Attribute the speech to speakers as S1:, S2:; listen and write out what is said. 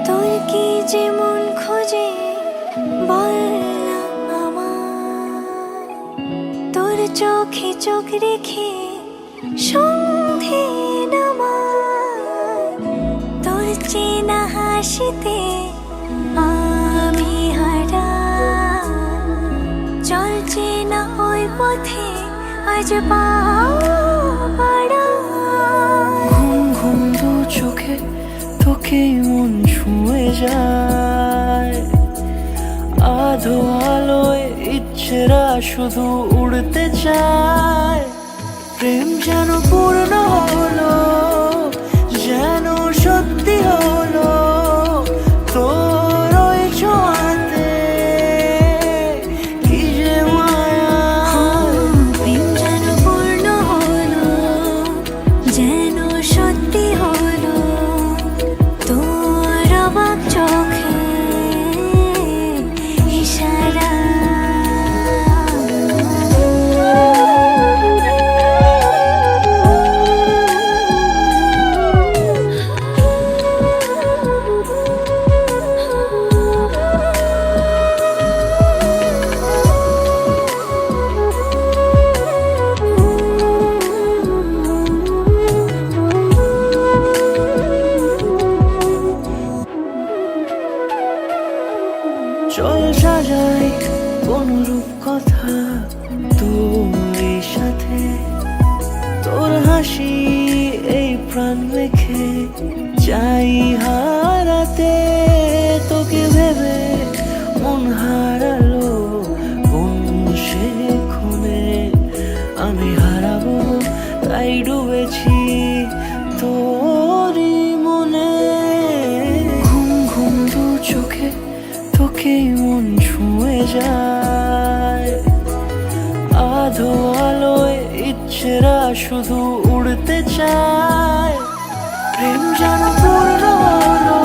S1: তোর কি যেমন খোঁজে বল না আমায়, তোর চোখে চোখ রেখে সন্ধে নামায়, তোর চেনা হাসিতে আমি হারাই, চল চেনা ওই পথে আজ পা বাড়াই।
S2: ঘুম ঘুম দু চোখে তোকেই মন ছুঁয়ে যায়, আধো আলোয় ইচ্ছেরা শুধু উড়তে চায়। প্রেম যেন পূর্ণ হলো, যেন সত্যি হলো, তোর ওই ছোঁয়াতে কি যে মায়া।
S1: প্রেম যেন পূর্ণ হলো, যেন সত্যি হলো, তোর অবাক চোখে ইশারা।
S2: চল সাজাই কোন রূপ কথা তোর সাথে, তোর হাসি এই প্রাণ মেখে চাই হারাতে। তোকে ভেবে মন হারালো কোন সে ক্ষণে, আমি হারাবো তাই ডুবেছি তোরই মনে। ঘুম ঘুম দু চোখে তোকেই মন ছুঁয়ে যায়, আধো আলোয় ইচ্ছেরা শুধু উড়তে চায়। প্রেম যেন পূর্ণ হলো,